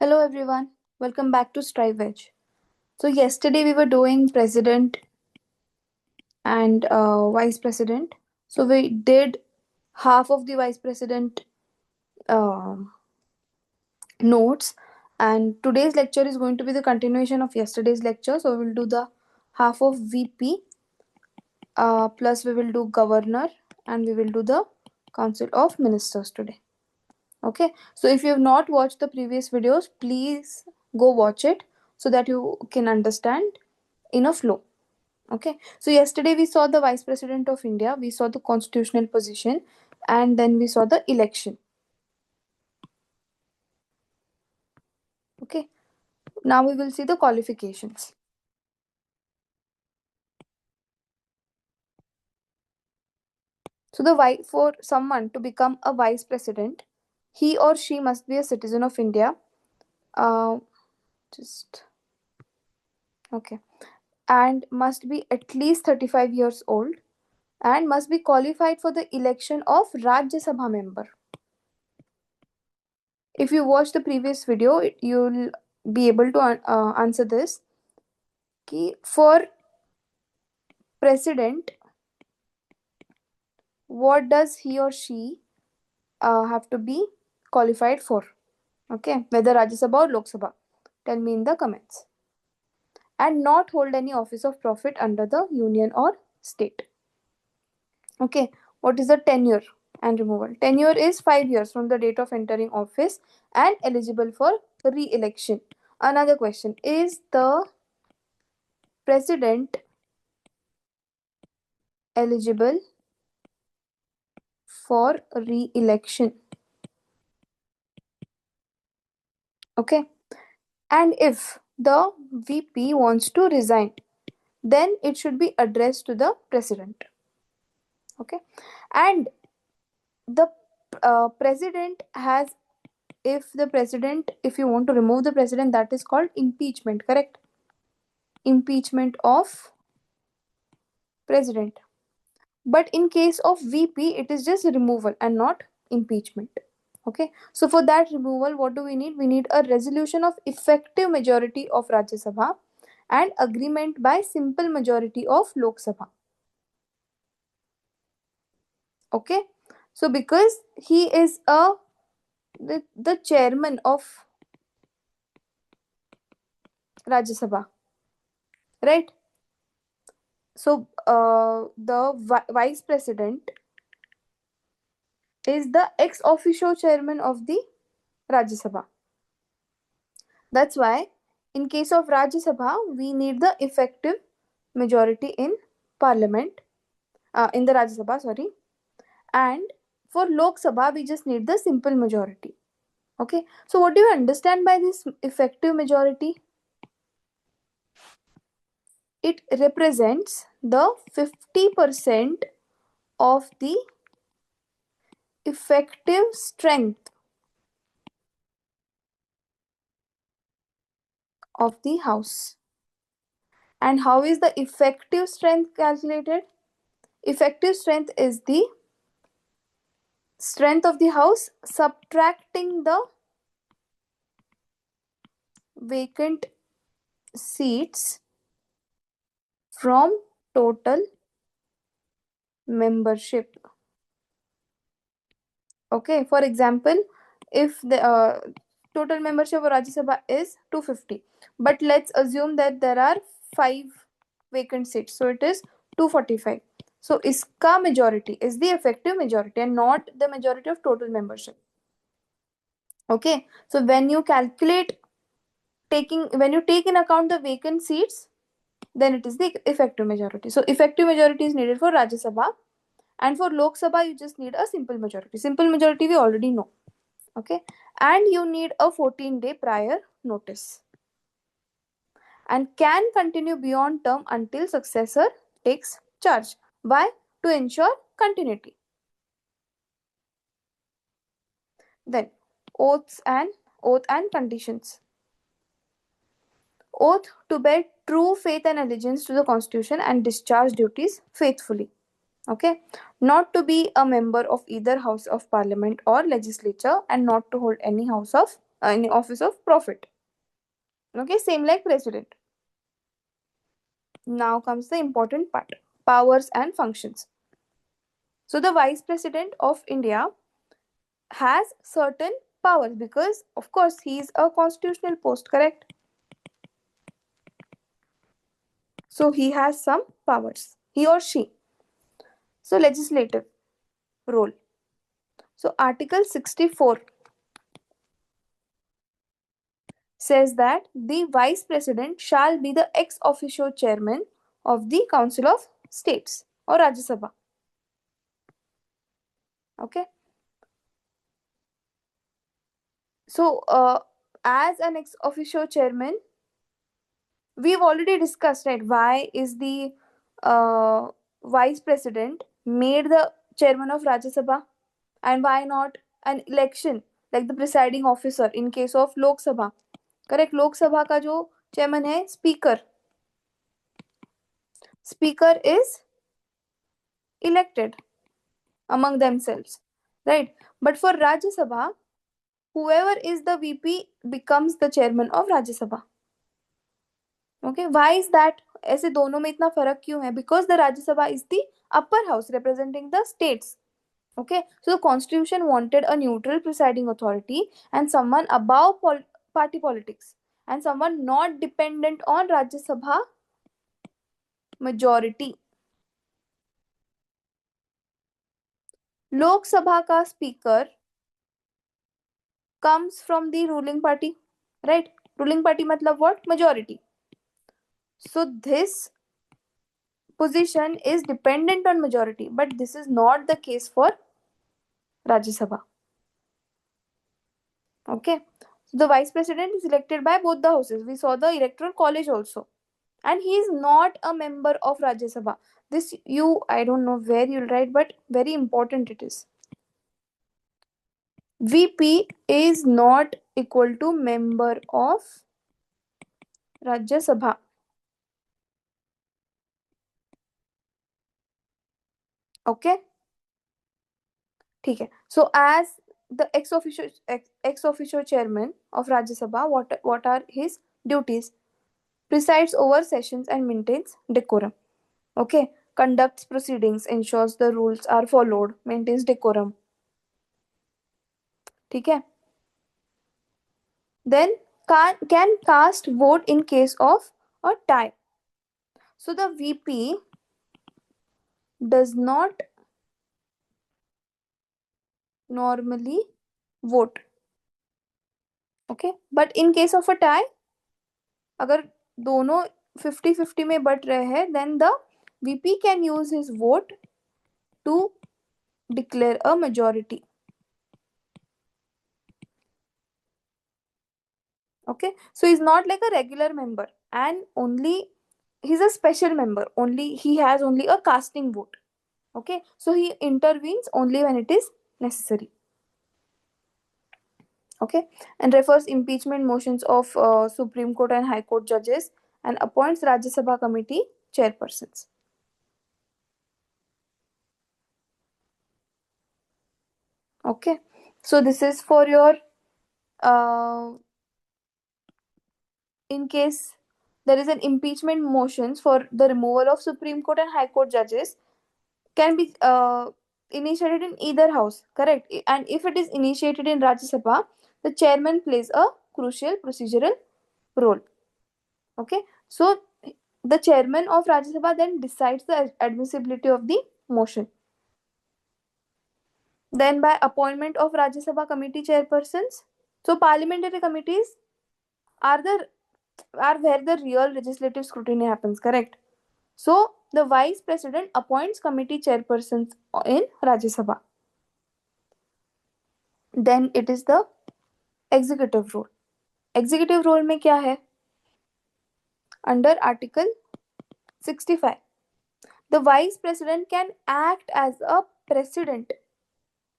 Hello everyone, welcome back to Strive Edge. So yesterday we were doing president and vice president. So we did half of the vice president uh, notes, and today's lecture is going to be the continuation of yesterday's lecture. So we will do the half of VP, plus we will do governor, and we will do the council of ministers today. Okay, so if you have not watched the previous videos, please go watch it so that you can understand in a flow. Okay, so yesterday we saw the vice president of India, we saw the constitutional position, and then we saw the election. Okay, now we will see the qualifications. So for someone to become a vice president, he or she must be a citizen of India. Just okay, and must be at least 35 years old, and must be qualified for the election of Rajya Sabha member. If you watch the previous video, you'll be able to answer this. For president, what does he or she have to be qualified for? Okay, whether Rajya Sabha or Lok Sabha. Tell me in the comments. And not hold any office of profit under the union or state. Okay, what is the tenure and removal? Tenure is 5 years from the date of entering office and eligible for re-election. Another question, is the president eligible for re-election? Okay, and if the VP wants to resign, then it should be addressed to the president. Okay, and the president has, if you want to remove the president, that is called impeachment, correct? Impeachment of president. But in case of VP, it is just removal and not impeachment. Okay, so for that removal, what do we need? We need a resolution of effective majority of Rajya Sabha and agreement by simple majority of Lok Sabha. Okay, so because he is the chairman of Rajya Sabha, right? So the vice president is the ex officio chairman of the Rajya Sabha. That's why in case of Rajya Sabha, we need the effective majority in parliament, in the Rajya Sabha, sorry. And for Lok Sabha, we just need the simple majority. Okay, so what do you understand by this effective majority? It represents the 50% of the effective strength of the house. And how is the effective strength calculated? Effective strength is the strength of the house subtracting the vacant seats from total membership. Okay, for example, if the total membership of Rajya Sabha is 250, but let's assume that there are 5 vacant seats, so it is 245. So iska majority is the effective majority and not the majority of total membership. Okay, so when you take in account the vacant seats, then it is the effective majority. So effective majority is needed for Rajya Sabha, and for Lok Sabha you just need a simple majority. Simple majority we already know. Okay, and you need a 14-day prior notice, and can continue beyond term until successor takes charge. Why? To ensure continuity. Then oath and conditions. Oath to bear true faith and allegiance to the constitution and discharge duties faithfully. Okay, not to be a member of either house of parliament or legislature, and not to hold any house of in the office of prophet. Okay, same like president. Now comes the important part: powers and functions. So the vice president of India has certain powers because, of course, he is a constitutional post, correct? So he has some powers, he or she. So legislative role. So Article 64 says that the vice president shall be the ex officio chairman of the Council of States or Rajya Sabha. Okay. So as an ex officio chairman, we've already discussed, right? Why is the uh, vice president made the chairman of Rajya Sabha, and why not an election like the presiding officer in case of Lok Sabha? Correct. Lok Sabha का जो chairman है speaker. Speaker is elected among themselves, right? But for Rajya Sabha, whoever is the VP becomes the chairman of Rajya Sabha. Okay, why is that? ऐसे दोनों में इतना फर्क क्यों है? Because the Rajya Sabha is the upper house representing the states. Okay, so the constitution wanted a neutral presiding authority and someone above party politics and someone not dependent on Rajya Sabha majority. Lok Sabha ka speaker comes from the ruling party, right? Ruling party matlab what? Majority. So this position is dependent on majority, but this is not the case for Rajya Sabha. Okay. So the vice president is elected by both the houses. We saw the electoral college also. And he is not a member of Rajya Sabha. This you, I don't know where you'll write, but very important it is. VP is not equal to member of Rajya Sabha. Okay. ठीक है. So as the ex officio chairman of Rajya Sabha, what are his duties? Presides over sessions and maintains decorum. Okay. Conducts proceedings, ensures the rules are followed, maintains decorum. ठीक है. Then can cast vote in case of a tie. So the VP does not normally vote. Okay. But in case of a tie, अगर दोनों 50-50 में but रहे हैं, then the VP can use his vote to declare a majority. Okay, so he's not like a regular member, and only he's a special member. Only he has only a casting vote. Okay, so he intervenes only when it is necessary. Okay, and refers impeachment motions of Supreme Court and High Court judges and appoints Rajya Sabha committee chairpersons. Okay, so this is for your in case there is an impeachment motions for the removal of Supreme Court and High Court judges can be initiated in either house, correct? And if it is initiated in Rajya Sabha, the chairman plays a crucial procedural role. Okay, so the chairman of Rajya Sabha then decides the admissibility of the motion. Then by appointment of Rajya Sabha committee chairpersons, so parliamentary committees are where the real legislative scrutiny happens, correct? So the vice president appoints committee chairpersons in Rajya Sabha. Then it is the executive role. Executive role में क्या है? Under Article 65, the vice president can act as a president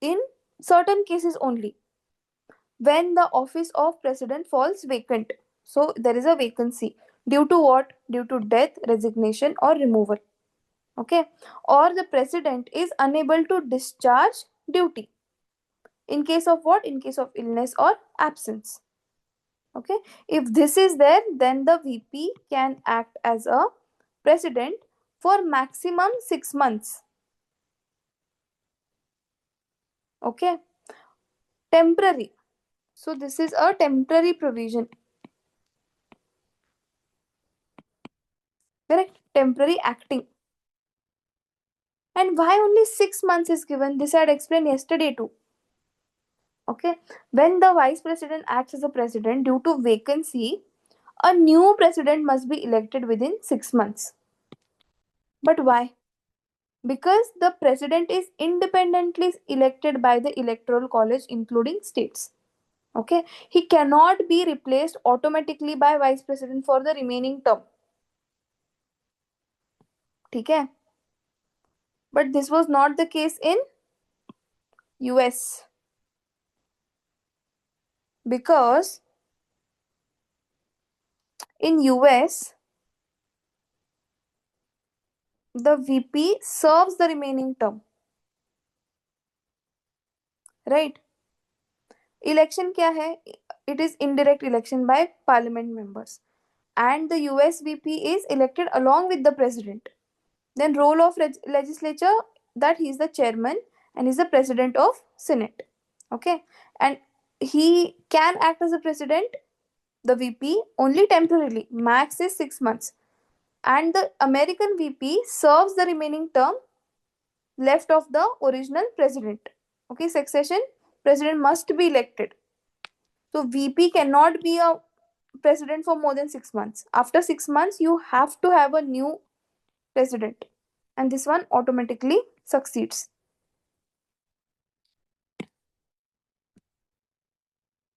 in certain cases only when the office of president falls vacant. So there is a vacancy due to what? Due to death, resignation, or removal. Okay, or the president is unable to discharge duty. In case of what? In case of illness or absence. Okay, if this is there, then the VP can act as a president for maximum 6 months. Okay, temporary. So this is a temporary provision. Correct? Temporary acting. And why only 6 months is given? This I had explained yesterday too. Okay, when the vice president acts as a president due to vacancy, a new president must be elected within 6 months. But why? Because the president is independently elected by the electoral college including states. Okay, he cannot be replaced automatically by vice president for the remaining term. ठीक है? But this was not the case in US, because in US the VP serves the remaining term, right? Election क्या है? It is indirect election by parliament members, and the US VP is elected along with the president. Then role of legislature, that he is the chairman and is the president of Senate. Okay, and he can act as a president, the VP, only temporarily. Max is 6 months, and the American VP serves the remaining term left of the original president. Okay, succession president must be elected. So VP cannot be a president for more than 6 months. After 6 months, you have to have a new president, and this one automatically succeeds.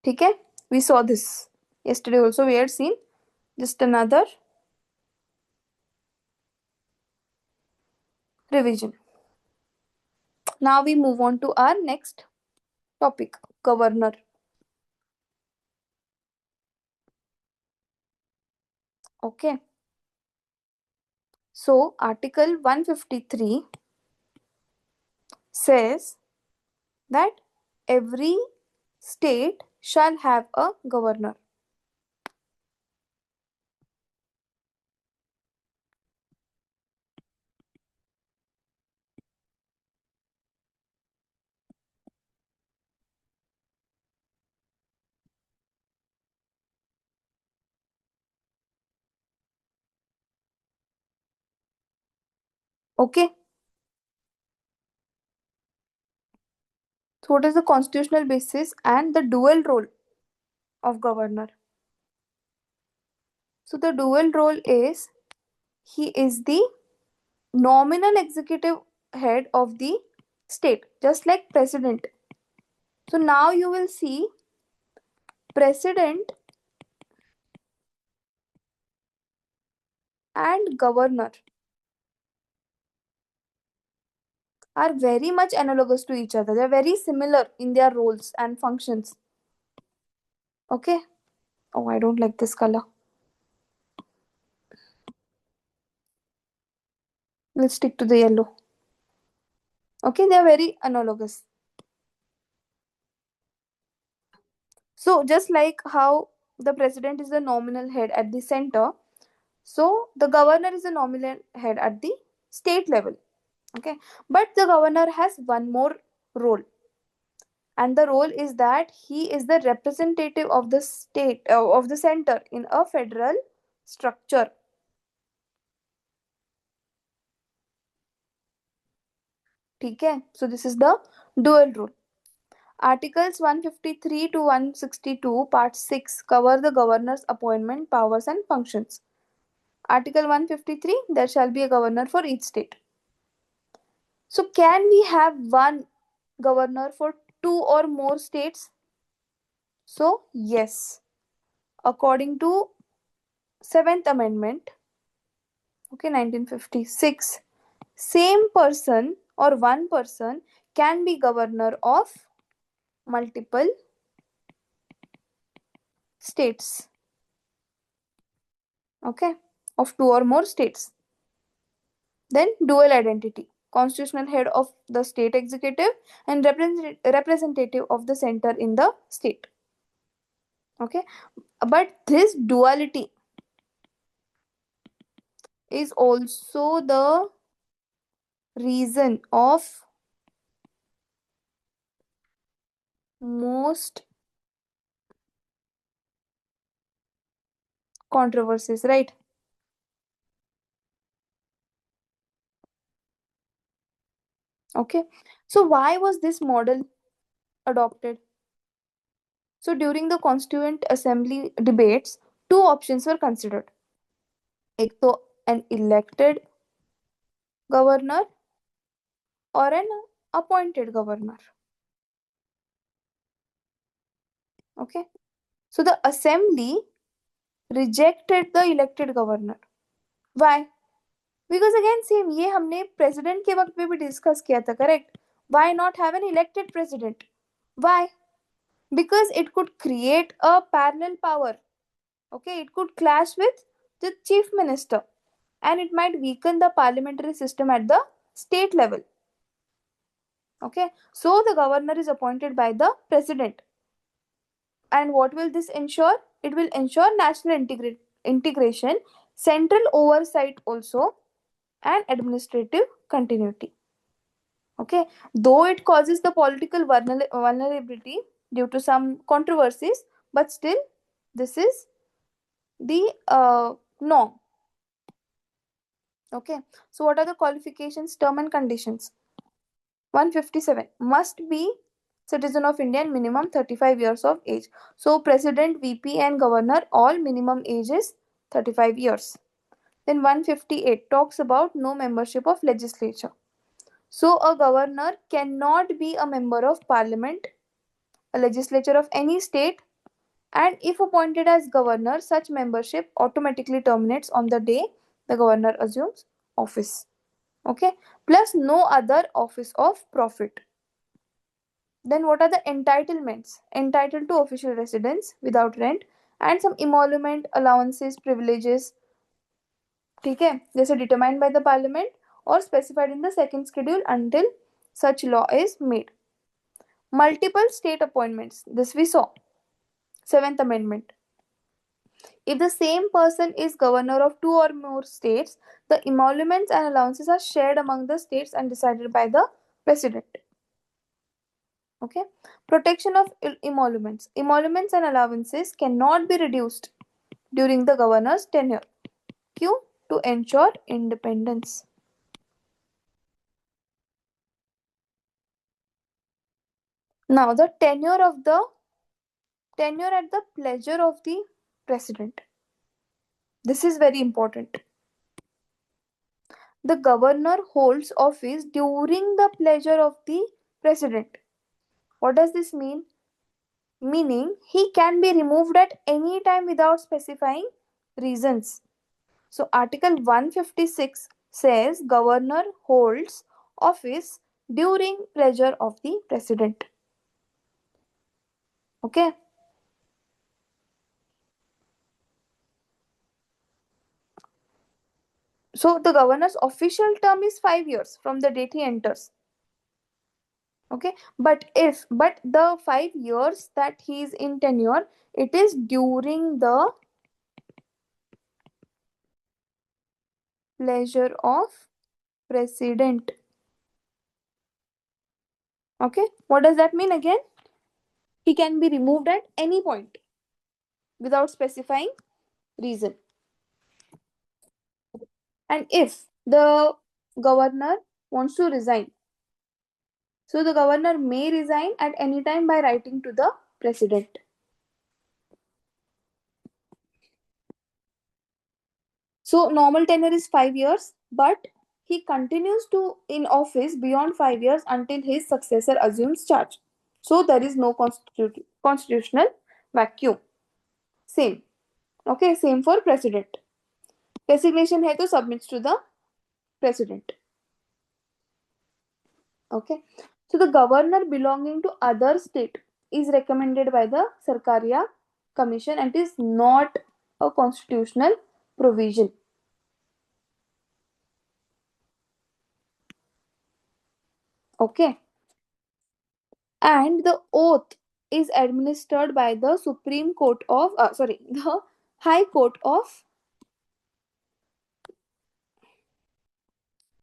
ठीक है? We saw this yesterday also. We had seen just another revision. Now we move on to our next topic, governor. Okay. So Article 153 says that every state shall have a governor. Okay. So what is the constitutional basis and the dual role of governor? So the dual role is, he is the nominal executive head of the state, just like president. So now you will see president and governor are very much analogous to each other. They are very similar in their roles and functions. Okay. Oh, I don't like this color. Let's stick to the yellow. Okay, they are very analogous. So just like how the president is the nominal head at the center, so the governor is the nominal head at the state level. Okay, but the governor has one more role, and the role is that he is the representative of the state, of the center in a federal structure. ठीक है? So this is the dual role. Articles 153 to 162 part 6 cover the governor's appointment powers and functions. Article 153, there shall be a governor for each state. So can we have one governor for two or more states? So yes, according to 7th amendment, okay, 1956, same person or one person can be governor of multiple states. Okay, of two or more states. Then dual identity, constitutional head of the state executive and representative of the center in the state. Okay, but this duality is also the reason of most controversies, right? Okay, so why was this model adopted? So during the Constituent Assembly debates, two options were considered. एक तो an elected governor or an appointed governor. Okay, so the assembly rejected the elected governor. Why? Because again same ये हमने president के वक्त पे भी discuss किया था, correct? Why not have an elected president? Why? Because it could create a parallel power. Okay, it could clash with the chief minister and it might weaken the parliamentary system at the state level. Okay, so the governor is appointed by the president. And what will this ensure? It will ensure national integration, central oversight also, and administrative continuity. Okay, though it causes the political vulnerability due to some controversies, but still, this is the norm. Okay, so what are the qualifications, term, and conditions? 157 must be citizen of India and minimum 35 years of age. So, president, VP, and governor, all minimum age is 35 years. Then 158 talks about no membership of legislature. So, a governor cannot be a member of parliament, a legislature of any state, and if appointed as governor, such membership automatically terminates on the day the governor assumes office. Okay, plus no other office of profit. Then what are the entitlements? Entitled to official residence without rent and some emolument, allowances, privileges, ठीक है, जैसे determined by the parliament or specified in the second schedule until such law is made. Multiple state appointments, this we saw. Seventh Amendment. If the same person is governor of two or more states, the emoluments and allowances are shared among the states and decided by the president. Okay. Protection of emoluments. Emoluments and allowances cannot be reduced during the governor's tenure. Q. To ensure independence. Now the tenure at the pleasure of the president. This is very important. The governor holds office during the pleasure of the president. What does this mean? Meaning he can be removed at any time without specifying reasons. So Article 156 says governor holds office during pleasure of the president. Okay. So the governor's official term is 5 years from the date he enters. Okay, but the 5 years that he is in tenure, it is during the pleasure of president. Okay, what does that mean again? He can be removed at any point without specifying reason. And if the governor wants to resign, so the governor may resign at any time by writing to the president. So normal tenure is 5 years, but he continues to in office beyond 5 years until his successor assumes charge. So there is no constitutional vacuum. Same. Okay, same for president. Resignation है तो submits to the president. Okay. So the governor belonging to other state is recommended by the Sarkaria Commission and is not a constitutional provision. Okay. And the oath is administered by the Supreme Court of, the High Court of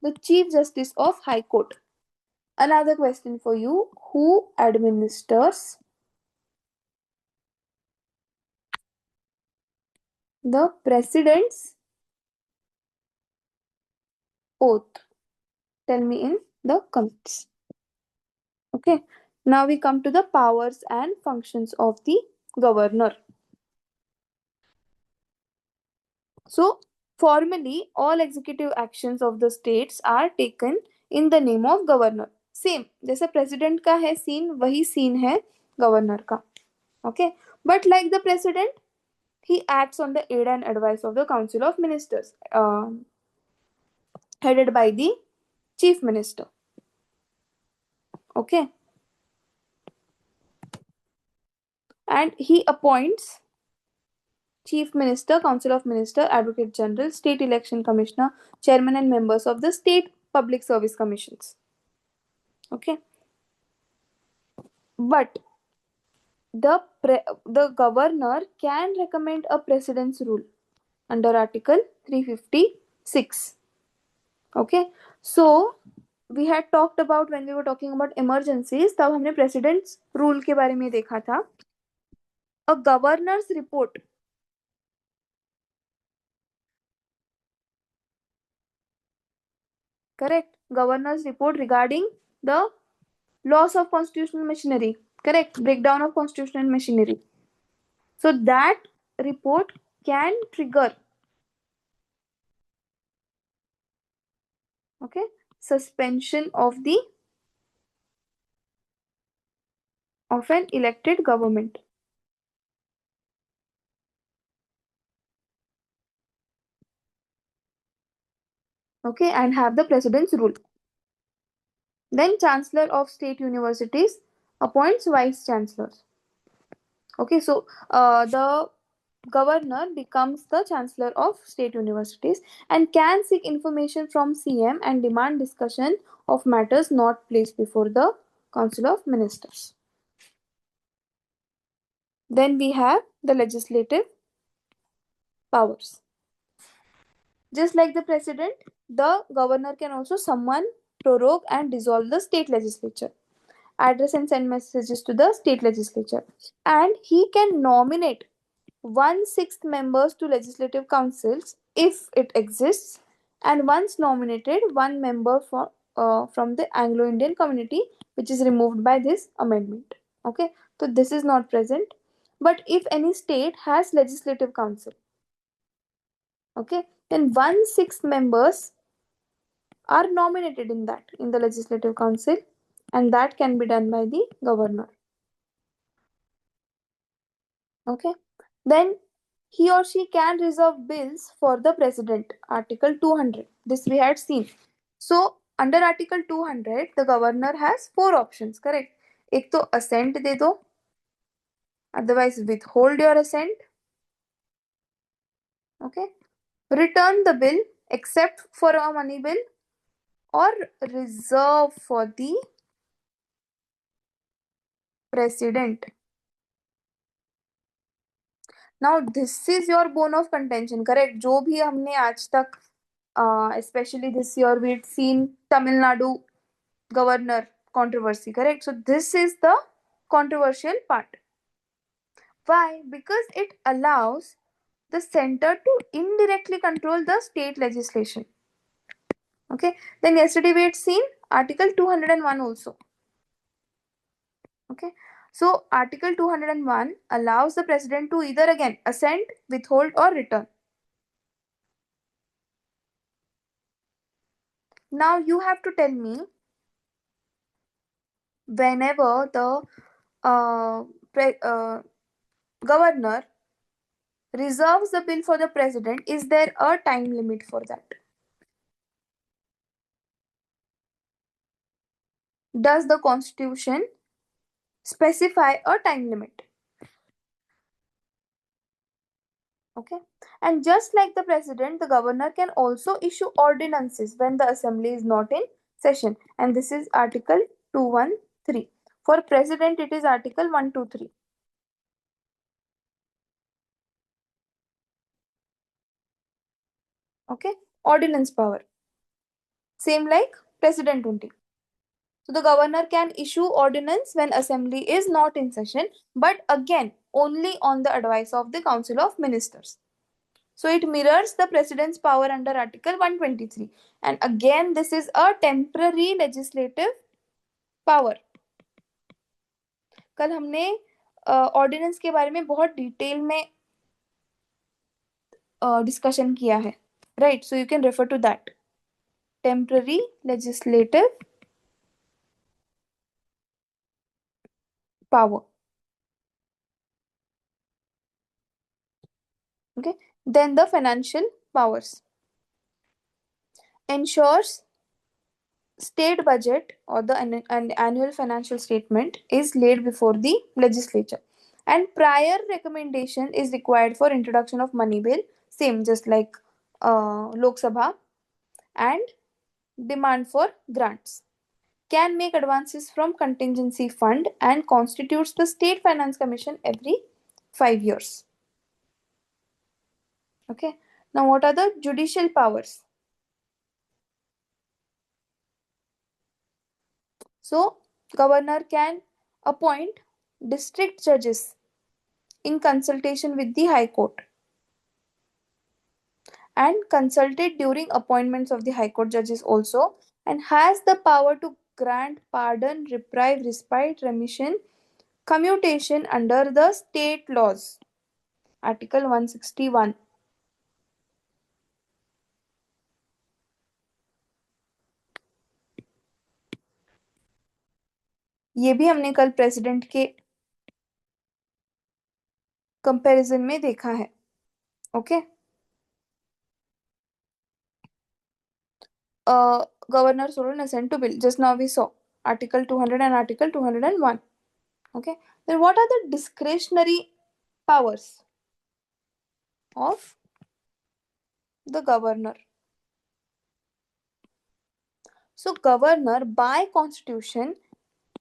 the Chief Justice of High Court. Another question for you: who administers the President's oath? Tell me in the comments. Okay. Now we come to the powers and functions of the governor. So, formally, all executive actions of the states are taken in the name of governor. Same, जैसे president का है scene, वही scene है governor का. Okay, but like the president, he acts on the aid and advice of the Council of Ministers, headed by the Chief Minister. Okay, and he appoints Chief Minister, Council of Minister, Advocate General, State Election Commissioner, Chairman and members of the State Public Service Commissions. Okay. But the governor can recommend a precedence rule under Article 356. Okay. So we had talked about, when we were talking about emergencies, तब हमने precedence rule के बारे में देखा था. A governor's report, correct, governor's report regarding the loss of constitutional machinery, correct, breakdown of constitutional machinery. So that report can trigger, okay, suspension of an elected government. Okay, and have the president's rule. Then chancellor of state universities appoints vice chancellors. Okay, so the governor becomes the chancellor of state universities and can seek information from CM and demand discussion of matters not placed before the Council of Ministers. Then we have the legislative powers. Just like the president, the governor can also summon, prorogue, and dissolve the state legislature, address and send messages to the state legislature, and he can nominate 1/6 members to legislative councils if it exists, and once nominated, one member from the Anglo-Indian community, which is removed by this amendment. Okay, so this is not present. But if any state has legislative council, okay, then 1/6 members are nominated in the legislative council, and that can be done by the governor. Okay, then he or she can reserve bills for the president, Article 200. This we had seen. So under Article 200, the governor has 4 options, correct? एक तो assent दे दो, otherwise withhold your assent. Okay, return the bill except for a money bill, or reserve for the president. Now this is your bone of contention, correct? जो भी हमने आज तक especially this year we'd seen Tamil Nadu governor controversy, correct? So this is the controversial part. Why? Because it allows the center to indirectly control the state legislation. Okay, then yesterday we had seen Article 201 also. Okay, so Article 201 allows the president to either again assent, withhold, or return. Now you have to tell me, whenever the governor reserves the bill for the president, is there a time limit for that? Does the constitution specify a time limit? Okay, and just like the president, the governor can also issue ordinances when the assembly is not in session, and this is Article 213. For president, it is Article 123. Okay. Ordinance power. Same like president only. So the governor can issue ordinance when assembly is not in session, but again only on the advice of the Council of Ministers. So it mirrors the president's power under Article 123. And again, this is a temporary legislative power. कल हमने ordinance के बारे में बहुत detail में discussion किया है, right? So you can refer to that. Temporary legislative power. Okay. Then the financial powers. Ensures state budget or the an annual financial statement is laid before the legislature, and prior recommendation is required for introduction of money bill, same just like Lok Sabha, and demand for grants. Can make advances from contingency fund and constitutes the state finance commission every 5 years. Okay. Now what are the judicial powers? So, governor can appoint district judges in consultation with the High Court and consulted during appointments of the High Court judges also, and has the power to grant pardon, reprieve, respite, remission, commutation under the state laws. Article 161. ये भी हमने कल president के comparison में देखा है. Okay. Governor Solon assent to bill. Just now we saw Article 200 and Article 201. Okay. Then what are the discretionary powers of the governor? So governor by constitution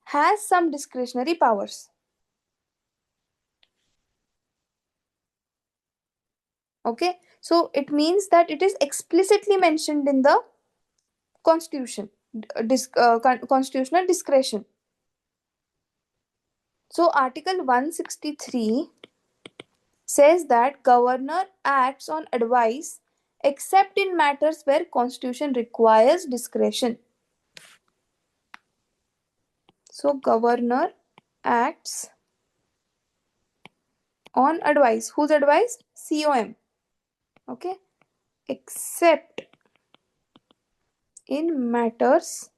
has some discretionary powers. Okay. So it means that it is explicitly mentioned in the constitution, constitutional discretion. So Article 163 says that governor acts on advice except in matters where constitution requires discretion. So governor acts on advice. Whose advice? COM. Okay. Except in matters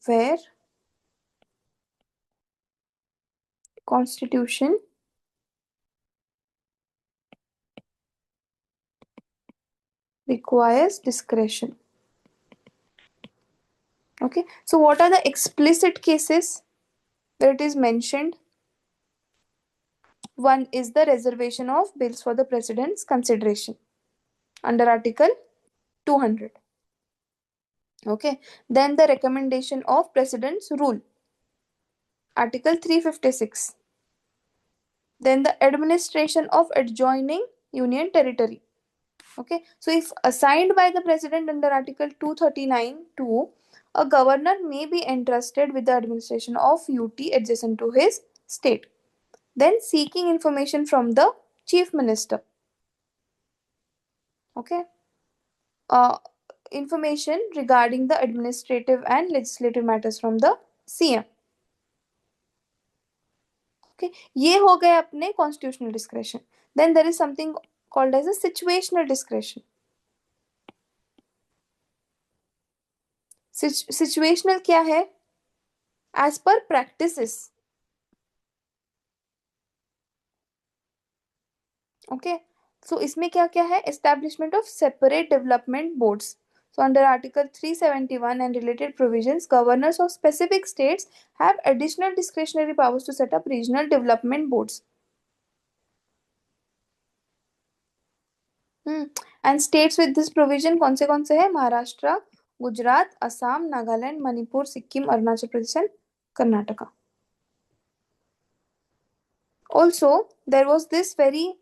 where constitution requires discretion. Okay. So what are the explicit cases where it is mentioned? One is the reservation of bills for the president's consideration under Article 200. Okay. Then the recommendation of president's rule, Article 356. Then the administration of adjoining union territory. Okay. So if assigned by the president under Article 239(2), a governor may be entrusted with the administration of UT adjacent to his state. Then seeking information from the chief minister. Okay. Information regarding the administrative and legislative matters from the CM. Okay. ये हो गए अपने constitutional discretion. Then there is something called as a situational discretion. Situational क्या है? As per practices. Okay. So इसमें क्या क्या है? Establishment of separate development boards. So under Article 371 and related provisions, governors of specific states have additional discretionary powers to set up regional development boards. And states with this provision कौन से हैं? Maharashtra, Gujarat, Assam, Nagaland, Manipur, Sikkim, Arunachal Pradesh, and Karnataka. Also, there was this very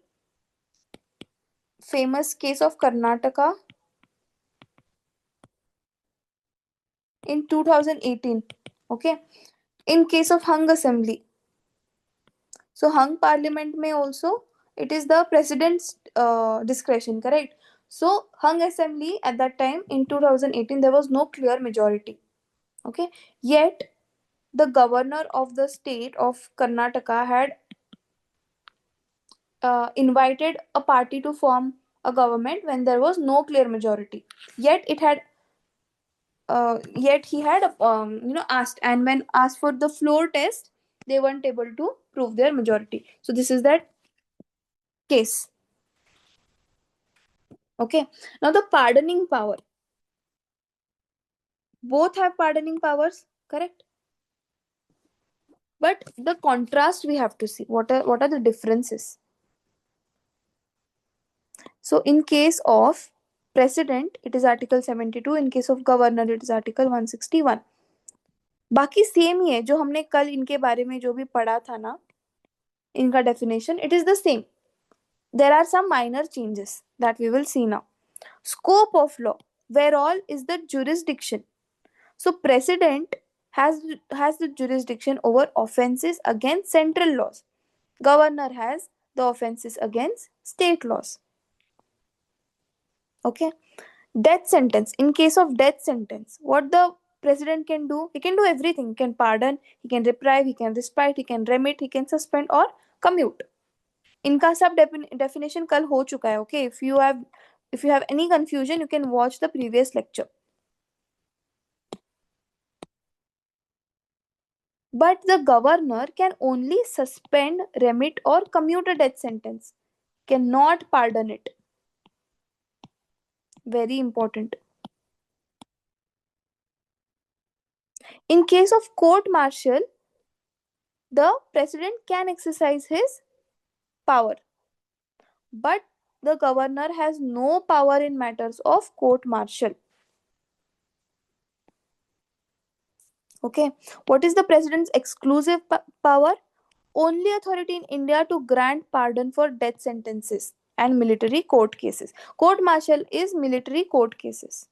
famous case of Karnataka in 2018. Okay, in case of hung assembly. So hung parliament may also, it is the president's discretion, correct? So hung assembly at that time in 2018 there was no clear majority. Okay, yet the governor of the state of Karnataka had invited a party to form a government when there was no clear majority. Yet it had yet he had asked, and when asked for the floor test, they weren't able to prove their majority. So this is that case. Okay, now the pardoning power, both have pardoning powers, correct? But the contrast we have to see, what are the differences. So in case of president it is article 72, in case of governor it is article 161. बाकी same ही है, जो हमने कल इनके बारे में जो भी पढ़ा था ना, इनका definition it is the same. There are some minor changes that we will see now. Scope of law, where all is the jurisdiction. So president has the jurisdiction over offenses against central laws. Governor has the offenses against state laws. Okay. Death sentence. In case of death sentence, what the president can do? He can do everything. He can pardon, he can reprieve, he can respite, he can remit, he can suspend or commute. इनका सब definition कल हो चुका है. Okay, if you have any confusion you can watch the previous lecture. But the governor can only suspend, remit or commute a death sentence, cannot pardon it. Very important. In case of court martial, the president can exercise his power, but the governor has no power in matters of court martial. Okay, what is the president's exclusive power? Only authority in India to grant pardon for death sentences and military court cases. Court martial is military court cases.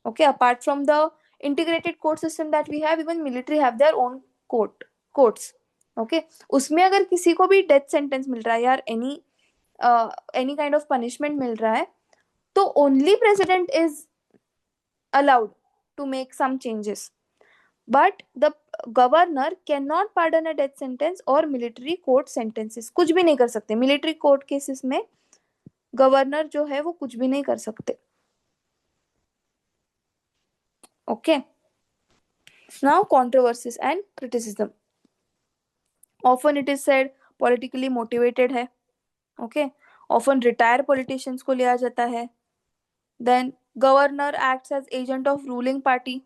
Okay, apart from the integrated court system that we have, even military have their own courts. Okay, उसमें अगर किसी को भी death sentence मिल रहा है यार, any kind of punishment मिल रहा है, तो only president is allowed to make some changes. But the governor cannot pardon a death sentence or military court sentences. कुछ भी नहीं कर सकते military court cases में. गवर्नर जो है वो कुछ भी नहीं कर सकते. Okay. Now controversies and criticism. Often it is said politically motivated है. Okay. Often retired politicians को लिया जाता है. Then governor acts as agent of ruling party.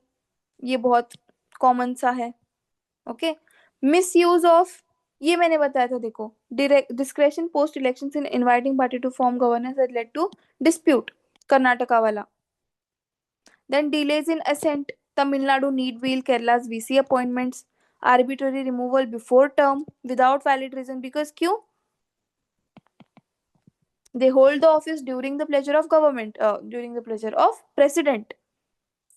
ये बहुत कॉमन सा है. ओके. मिसयूज ऑफ, ये मैंने बताया था, देखो, discretion post elections in inviting party to form governance has led to dispute, Karnataka वाला. Then delays in assent, Tamil Nadu need wheel Kerala's VC appointments, arbitrary removal before term without valid reason, because क्यों? they hold the office during the pleasure of government, during the pleasure of president,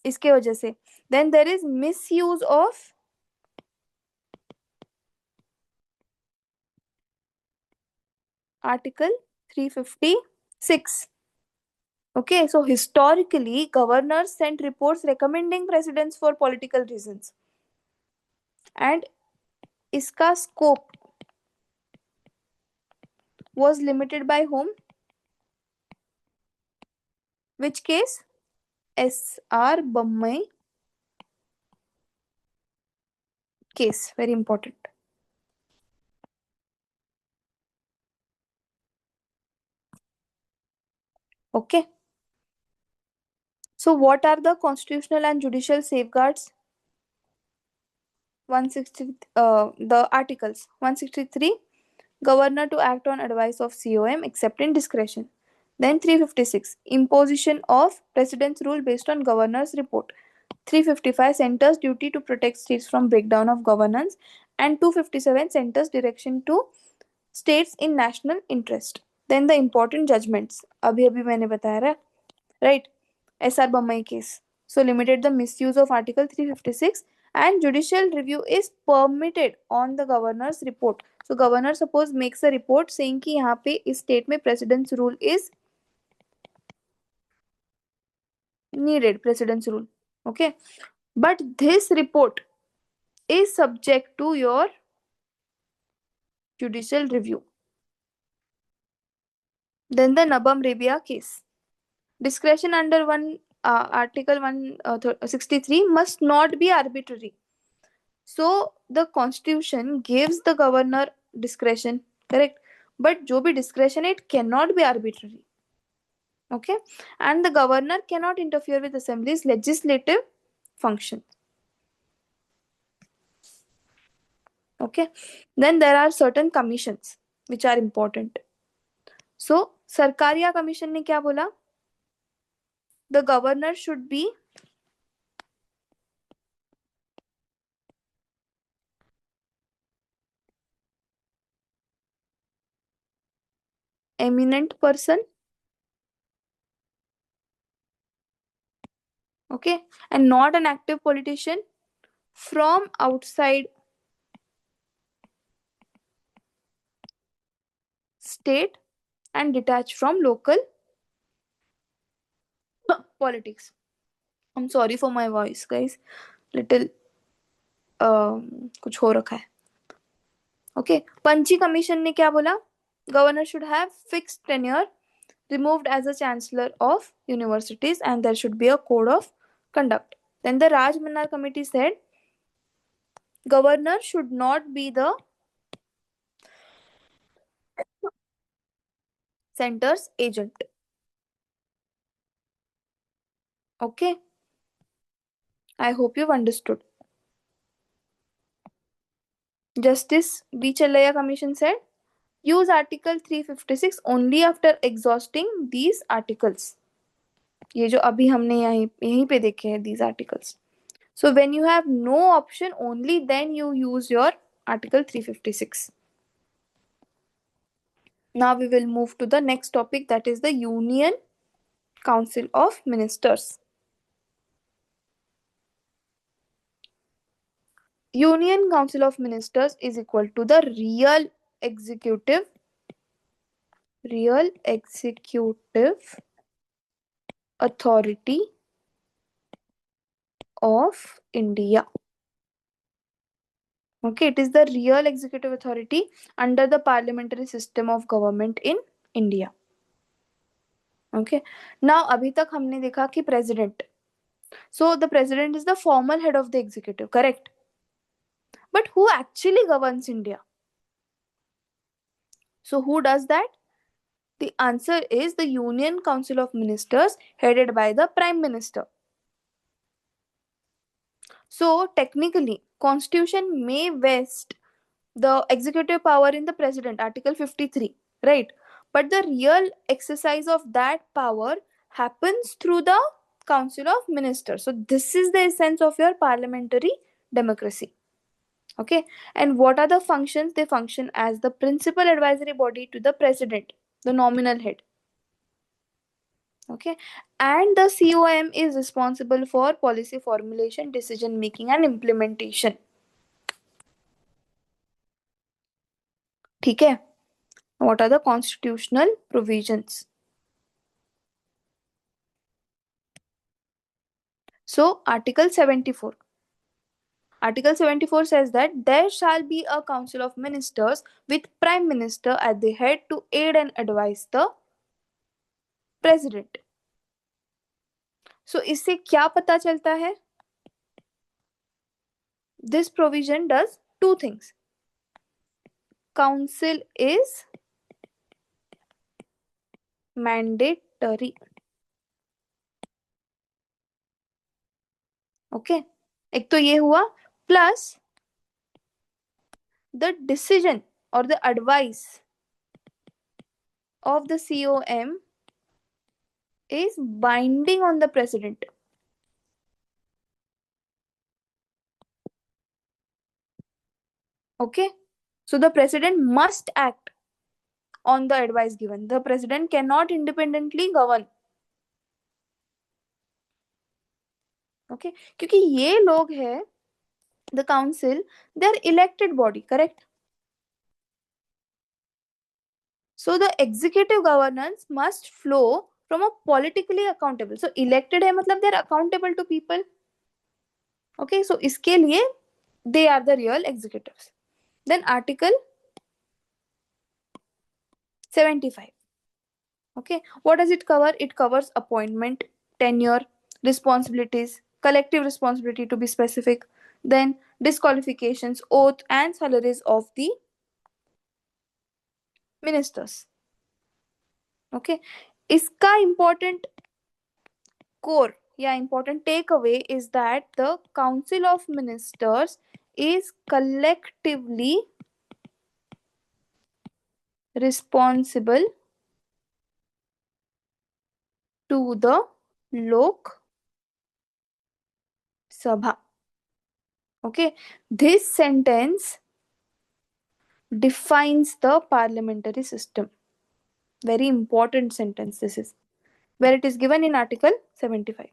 इसके वजह से. then there is misuse of article 356. Okay, so historically governors sent reports recommending presidents for political reasons, and इसका scope was limited by whom? Which case? S.R. Bommai case, very important. Okay. So what are the constitutional and judicial safeguards? 160, the articles. 163, governor to act on advice of COM except in discretion. Then 356, imposition of president's rule based on governor's report. 355, center's duty to protect states from breakdown of governance. And 257, center's direction to states in national interest. Then the important judgments. अभी अभी मैंने बताया रहा, right? SR Bommai case. So limited the misuse of Article 356, and judicial review is permitted on the governor's report. So governor suppose makes a report saying कि यहाँ पे इस state में president's rule is needed, president's rule. Okay. But this report is subject to your judicial review. Then the Nabam Rebia case. Discretion under Article 163 must not be arbitrary. So the constitution gives the governor discretion, correct? But जो भी discretion, it cannot be arbitrary. Okay. And the governor cannot interfere with assembly's legislative function. Okay. Then there are certain commissions which are important. So Sarkaria commission ने क्या बोला? The governor should be eminent person, okay, and not an active politician from outside state and detached from local politics. I'm sorry for my voice, guys. Little कुछ हो रखा है. Okay. पंची commission ने क्या बोला? Governor should have fixed tenure, removed as a chancellor of universities, and there should be a code of conduct. Then the Raj Manar committee said governor should not be the center's agent. Okay. I hope you've understood. Justice B. Challaya Commission said, use Article 356 only after exhausting these articles. ये जो अभी हमने यहीं पे देखे हैं, these articles. So when you have no option, only then you use your Article 356. Now we will move to the next topic, that is the Union Council of Ministers. Union Council of Ministers is equal to the real executive authority of India. Okay, it is the real executive authority under the parliamentary system of government in India. Okay, now अभी तक हमने देखा कि president. So the president is the formal head of the executive, correct? But who actually governs India? So who does that? The answer is the Union Council of Ministers headed by the Prime Minister. So technically, Constitution may vest the executive power in the president, Article 53, right? But the real exercise of that power happens through the Council of Ministers. So this is the essence of your parliamentary democracy. Okay, and what are the functions? They function as the principal advisory body to the president, the nominal head. Okay, and the COM is responsible for policy formulation, decision making, and implementation. ठीक है. What are the constitutional provisions? So Article 74. Article 74 says that there shall be a council of ministers with prime minister at the head to aid and advise the president. So इससे क्या पता चलता है? This provision does two things. Council is mandatory. Okay, एक तो ये हुआ, plus the decision or the advice of the COM is binding on the president. Okay, so the president must act on the advice given. The president cannot independently govern. Okay, क्योंकि ये लोग है the council, they are elected body, correct? So the executive governance must flow from a politically accountable. So elected है मतलब they are accountable to people. Okay, so इसके लिए they are the real executives. Then article 75. Okay, what does it cover? It covers appointment, tenure, responsibilities, collective responsibility to be specific, then disqualifications, oath, and salaries of the ministers. Okay, इसका important core या important takeaway is that the council of ministers is collectively responsible to the Lok Sabha. Okay, this sentence defines the parliamentary system. Very important sentence this is, where it is given in article 75.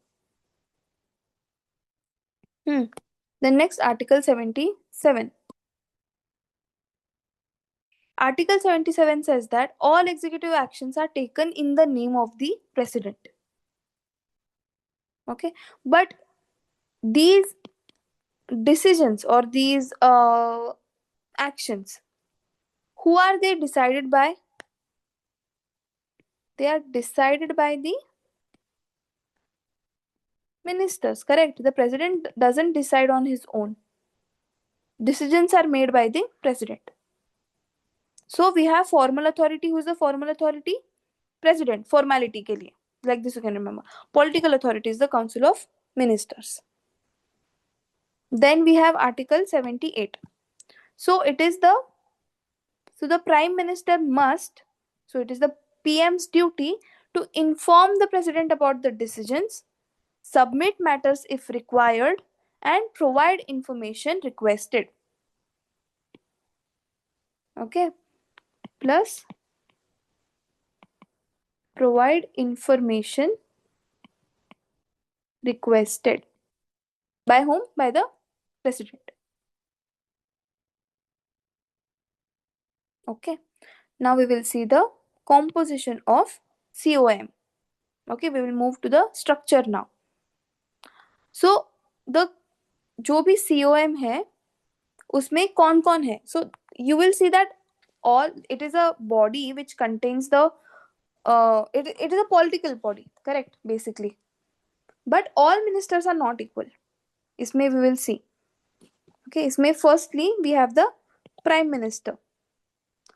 The next article 77. Article 77 says that all executive actions are taken in the name of the president. Okay, but these decisions or these actions, who are they decided by? They are decided by the ministers, correct? The president doesn't decide on his own. Decisions are made by the president. So we have formal authority. Who is the formal authority? President. Formality के लिए, like this you can remember. Political authority is the council of ministers. Then we have article 78. So it is the, so the prime minister must, so it is the PM's duty to inform the president about the decisions, submit matters if required, and provide information requested. Okay, plus provide information requested. By whom? By the president. Okay, now we will see the composition of COM. Okay, we will move to the structure now. So the जो भी COM है उसमें कौन कौन है? So you will see that all, it is a body which contains the it is a political body, correct, basically, but all ministers are not equal. इसमें we will see. Okay, इसमें firstly we have the prime minister.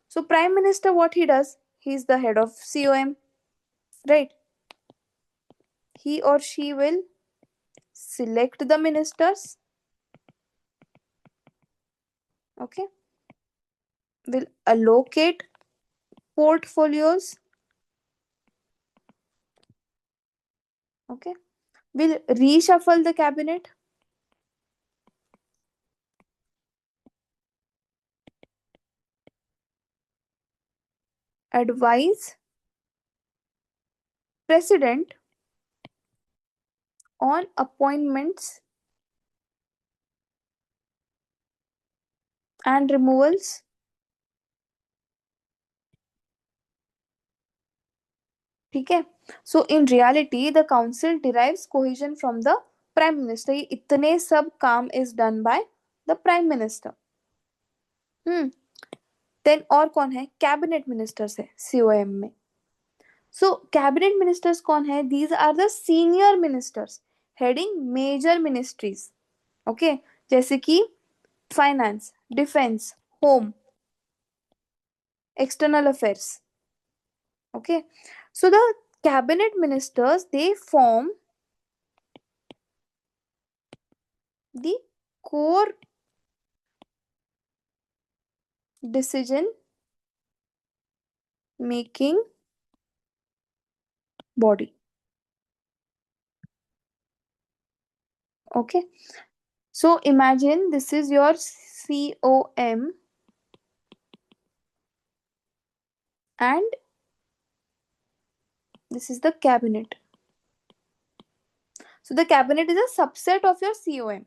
So prime minister, what he does, he is the head of COM, right? He or she will select the ministers. Okay, will allocate portfolios. Okay, will reshuffle the cabinet. Advise president on appointments and removals. ठीक है, so in reality the council derives cohesion from the prime minister. ये इतने सब काम is done by the prime minister. then और कौन है? Cabinet ministers है COM में. So cabinet ministers कौन है? These are the senior ministers heading major ministries. Okay, जैसे कि finance, defense, home, external affairs. Okay, so the cabinet ministers, they form the core decision making body. Okay, so imagine this is your COM and this is the cabinet. So the cabinet is a subset of your COM.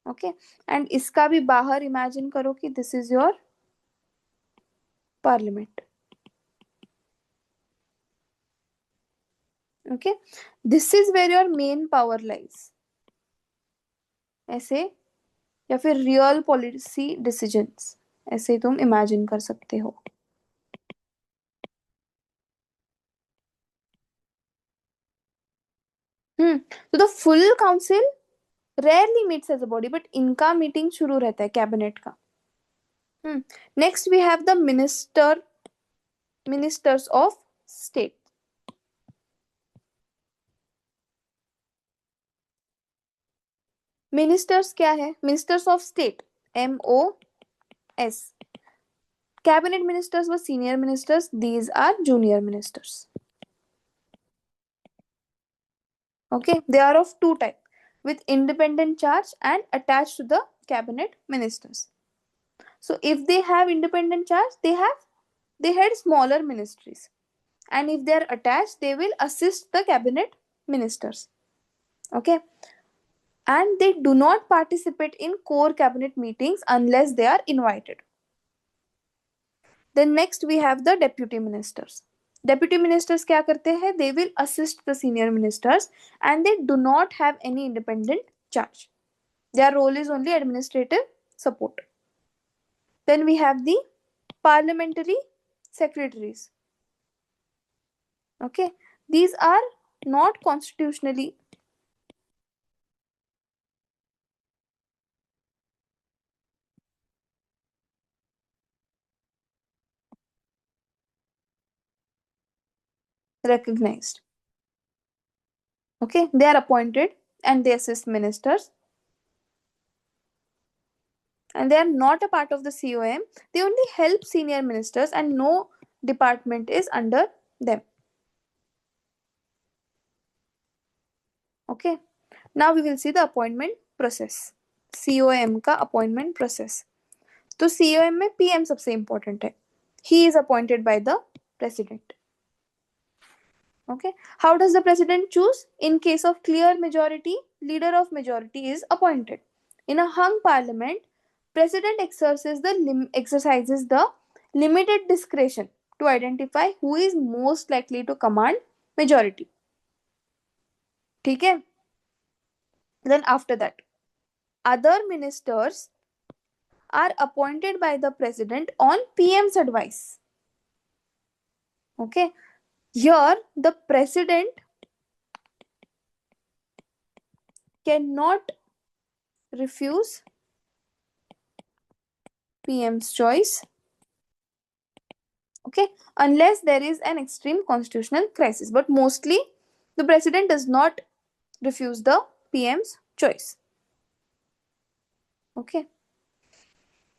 Okay, and इसका भी बाहर imagine करो कि this is your parliament. Okay, this is where your main power lies. ऐसे या फिर real policy decisions, ऐसे तुम इमेजिन कर सकते हो. तो the full council rarely meets as a body, but इनका मीटिंग शुरू रहता है कैबिनेट का. Next we have the ministers of state. Ministers क्या है? Ministers of state, MOS. Cabinet ministers व senior ministers, these are junior ministers. Okay, they are of two type, with independent charge and attached to the cabinet ministers. So if they have independent charge, they had smaller ministries, and if they are attached, they will assist the cabinet ministers. Okay, and they do not participate in core cabinet meetings unless they are invited. Then next we have the deputy ministers. Deputy ministers क्या करते हैं? They will assist the senior ministers and they do not have any independent charge. Their role is only administrative support. Then we have the parliamentary secretaries. Okay, these are not constitutionally recognized. Okay, they are appointed and they assist ministers, and they are not a part of the COM. They only help senior ministers and no department is under them. Okay, now we will see the appointment process. COM का appointment process. तो COM में PM सबसे important है. He is appointed by the president. Okay, how does the president choose? In case of clear majority, leader of majority is appointed. In a hung parliament, president exercises the limited discretion to identify who is most likely to command majority. ठीक है? Then after that, other ministers are appointed by the president on PM's advice. Okay, here the president cannot refuse PM's choice. Okay, unless there is an extreme constitutional crisis, but mostly the president does not refuse the PM's choice. Okay,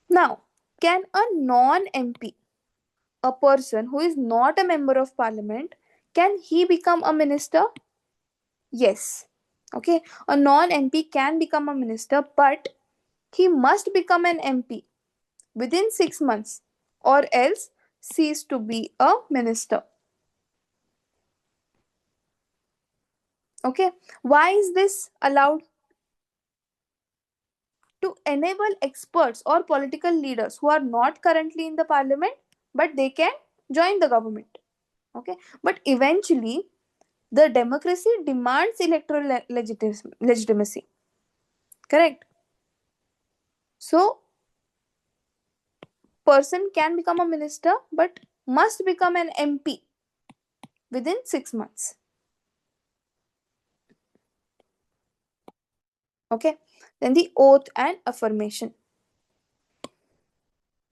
now can a non-MP, a person who is not a member of parliament, can he become a minister? Yes. Okay, a non-MP can become a minister, but he must become an MP within 6 months or else cease to be a minister. Okay, why is this allowed? To enable experts or political leaders who are not currently in the parliament but they can join the government. Okay, but eventually the democracy demands electoral legitimacy. Correct? So person can become a minister but must become an MP within 6 months. Okay, then the oath and affirmation.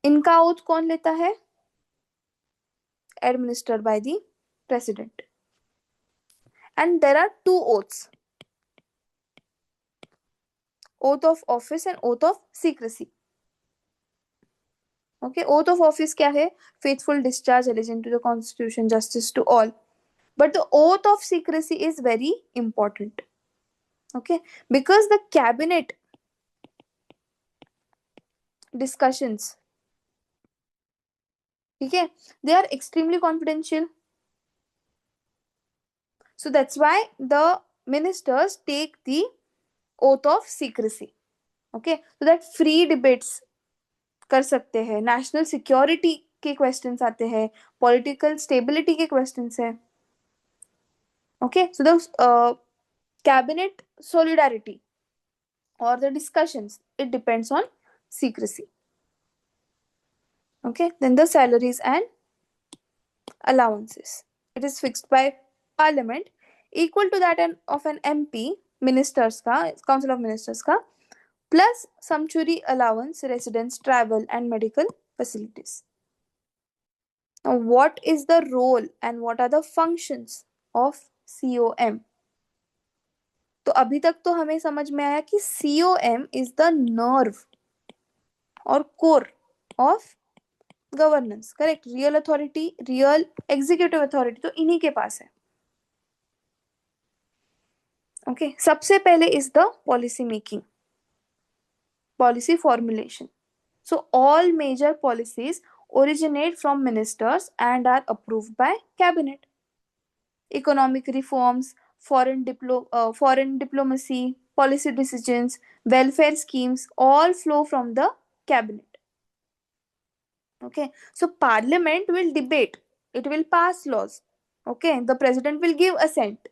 इनका oath कौन लेता है? Administered by the president. And there are two oaths: oath of office and oath of secrecy. Okay, oath of office क्या है? Faithful discharge, allegiance to the constitution, justice to all. But the oath of secrecy is very important. Okay, because the cabinet discussions, okay, they are extremely confidential. So that's why the ministers take the oath of secrecy. Okay, so that free debates कर सकते हैं, national security के questions आते हैं, political stability के questions है. Okay, so the cabinet solidarity or the discussions, it depends on secrecy. Okay, then the salaries and allowances, it is fixed by parliament equal to that of an MP, ministers का, council of ministers का, plus sumptuary allowance, residence, travel and medical facilities. Now, what is the role and what are the functions of COM? तो अभी तक तो हमें समझ में आया कि COM इज द नर्व और core of governance. Correct, real authority, real executive authority तो इन्हीं के पास है. ओके, सबसे पहले is the policy making, policy formulation. So all major policies originate from ministers and are approved by cabinet. Economic reforms, foreign diplomacy, policy decisions, welfare schemes all flow from the cabinet. Okay, so parliament will debate, it will pass laws. Okay, the president will give assent,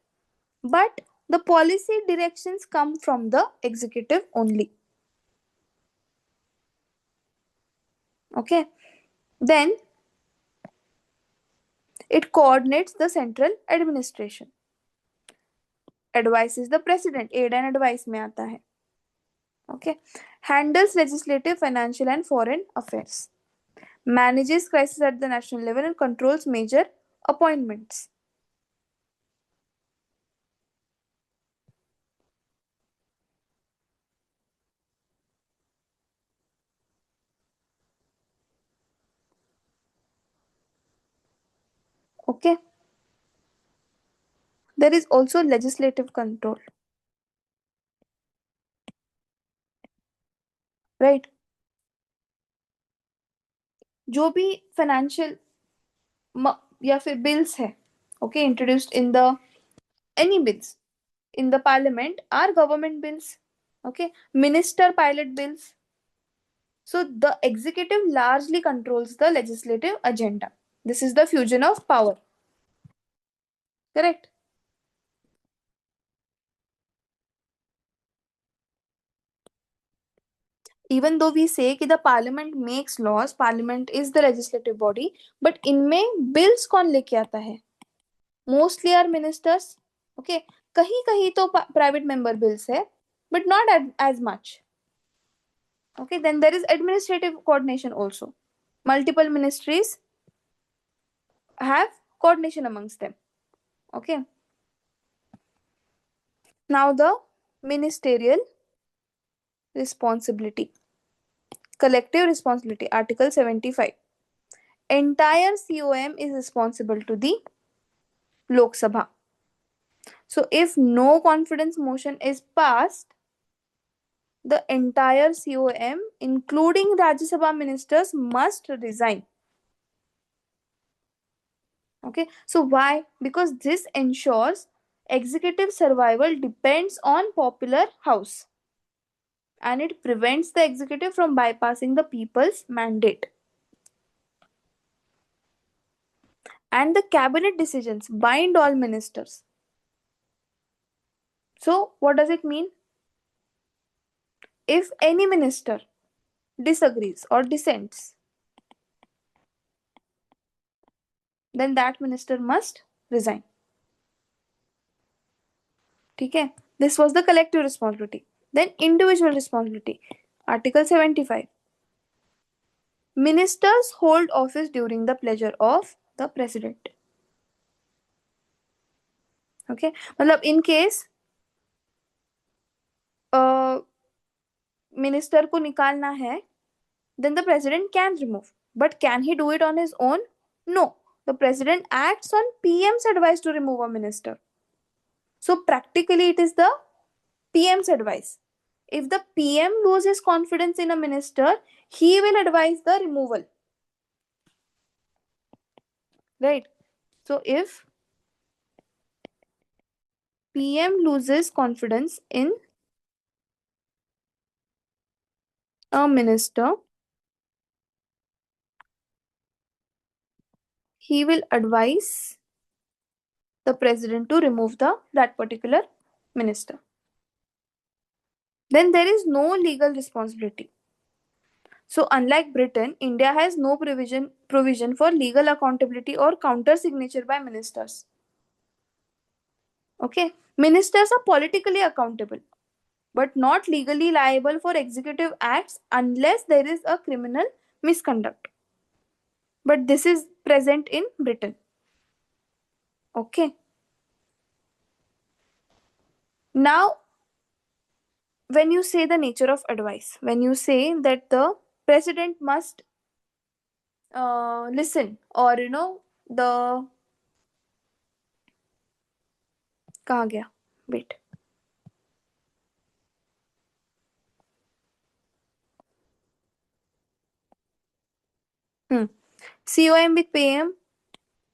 but the policy directions come from the executive only. Okay, then it coordinates the central administration. Advises the president, aid and advice में आता है. Okay, handles legislative, financial and foreign affairs, manages crisis at the national level and controls major appointments. Okay, there is also legislative control, right? जो भी financial या फिर bills है, okay, introduced in the any bills in the parliament are government bills. Okay, minister pilot bills. So the executive largely controls the legislative agenda. This is the fusion of power. Correct. Even though we say कि the parliament makes laws, parliament is the legislative body, but इनमें bills कौन लेके आता है? Mostly are ministers. Okay, कहीं कहीं तो private member bills है, but not as much. Okay, then there is administrative coordination also. Multiple ministries have coordination amongst them. Okay, now the ministerial responsibility, collective responsibility, article 75. Entire COM is responsible to the Lok Sabha. So if no confidence motion is passed, the entire COM, including Rajya Sabha ministers, must resign. Okay, so why? Because this ensures executive survival depends on popular house, and it prevents the executive from bypassing the people's mandate. And the cabinet decisions bind all ministers. So what does it mean? If any minister disagrees or dissents, then that minister must resign. Okay, this was the collective responsibility. Then individual responsibility, article 75. Ministers hold office during the pleasure of the president. Okay, मतलब in case minister को निकालना है, then the president can remove. But can he do it on his own? No. The president acts on PM's advice to remove a minister. So practically it is the PM's advice. If the PM loses confidence in a minister, he will advise the removal. Right? So if PM loses confidence in a minister, he will advise the president to remove that particular minister. Then there is no legal responsibility. So unlike Britain, India has no provision for legal accountability or counter signature by ministers. Okay, ministers are politically accountable but not legally liable for executive acts unless there is a criminal misconduct. But this is present in Britain. Okay. Now, when you say the nature of advice, when you say that the president must listen, or the कहाँ गया? Wait. COM with PM,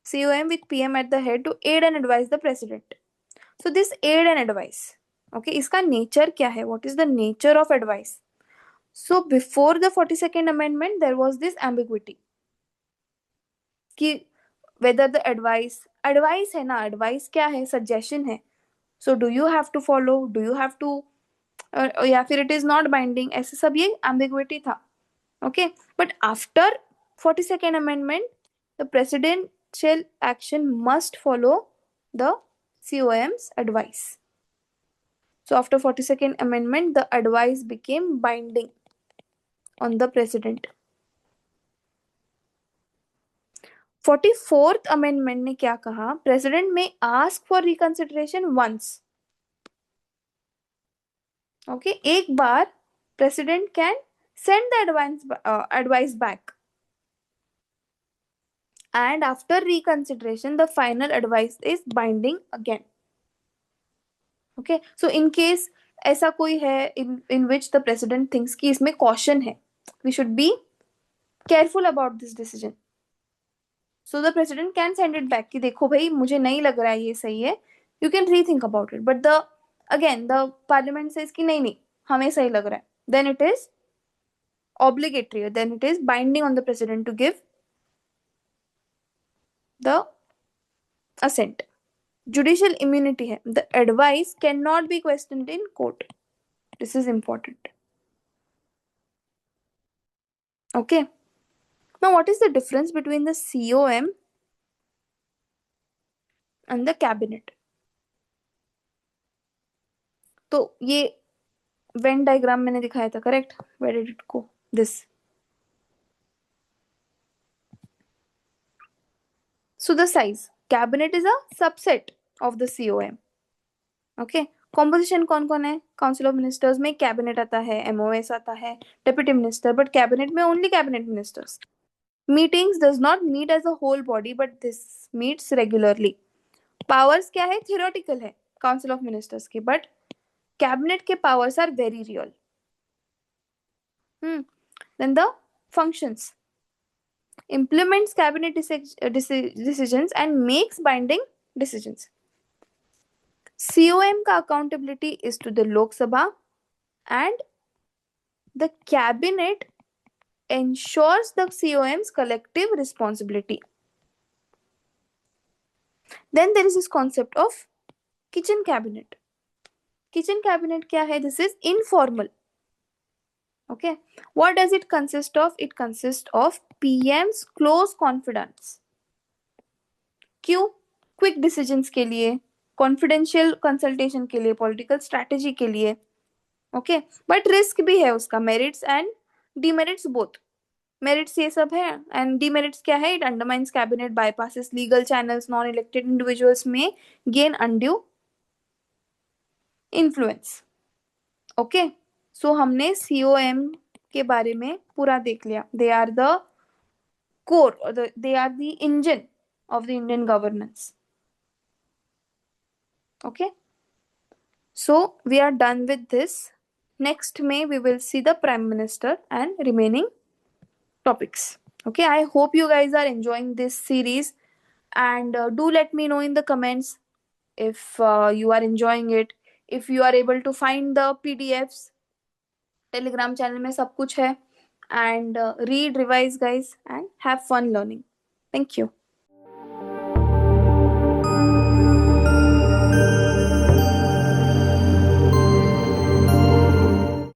COM with PM at the head to aid and advise the president. So this aid and advice, okay, इसका nature क्या है? What is the nature of advice? So before the 42nd amendment, there was this ambiguity कि whether the advice है ना, advice क्या है? Suggestion है. So do you have to follow? Do you have to या फिर it is not binding? ऐसे सब ये ambiguity था. Okay, but after 42nd amendment, the presidential action must follow the COM's advice. So after 42nd amendment, the advice became binding on the president. 44th amendment ने क्या कहा? President may ask for reconsideration once. Okay, एक बार president can send the advice back. And after reconsideration, the final advice is binding again. Okay, so in case ऐसा कोई है in which the president thinks कि इसमें caution है, we should be careful about this decision. So the president can send it back कि देखो भाई मुझे नहीं लग रहा है ये सही है, you can rethink about it. But the parliament says कि नहीं हमें सही लग रहा है, then it is obligatory, then it is binding on the president to give the assent. Judicial immunity है, the advice cannot be questioned in court. This is important. Okay. Now, what is the difference between the COM and the cabinet? तो ये Venn diagram मैंने दिखाया था, correct? Where did it go? This. So the size. Cabinet is a subset of the COM. Okay. Composition कौन कौन है? Council of Ministers में cabinet आता है, MOS आता है, deputy minister, but cabinet में only cabinet ministers. Meetings does not meet as a whole body, but this meets regularly. Powers क्या है? Theoretical है Council of Ministers की, but cabinet के powers are very real. Then the functions. Implements cabinet decisions and makes binding decisions. COM का accountability is to the Lok Sabha, and the cabinet ensures the COM's collective responsibility. Then there is this concept of kitchen cabinet. Kitchen cabinet क्या है? This is informal. Okay, what does it consist of? It consists of PM's close confidants. क्यों? Quick decisions के लिए, confidential consultation के लिए, political strategy के लिए. Okay, but risk भी है उसका, merits and demerits both. Merits ये सब है and demerits क्या है? It undermines cabinet, bypasses legal channels, non-elected individuals may gain undue influence. Okay, so हमने COM के बारे में पूरा देख लिया. They are the core, or they are the engine of the Indian governance. Okay, So we are done with this. Next May we will see the Prime Minister and remaining topics. Okay, I hope you guys are enjoying this series, and do let me know in the comments if you are enjoying it, if you are able to find the PDFs. Telegram channel में सब कुछ है. And read, revise guys, and have fun learning. Thank you.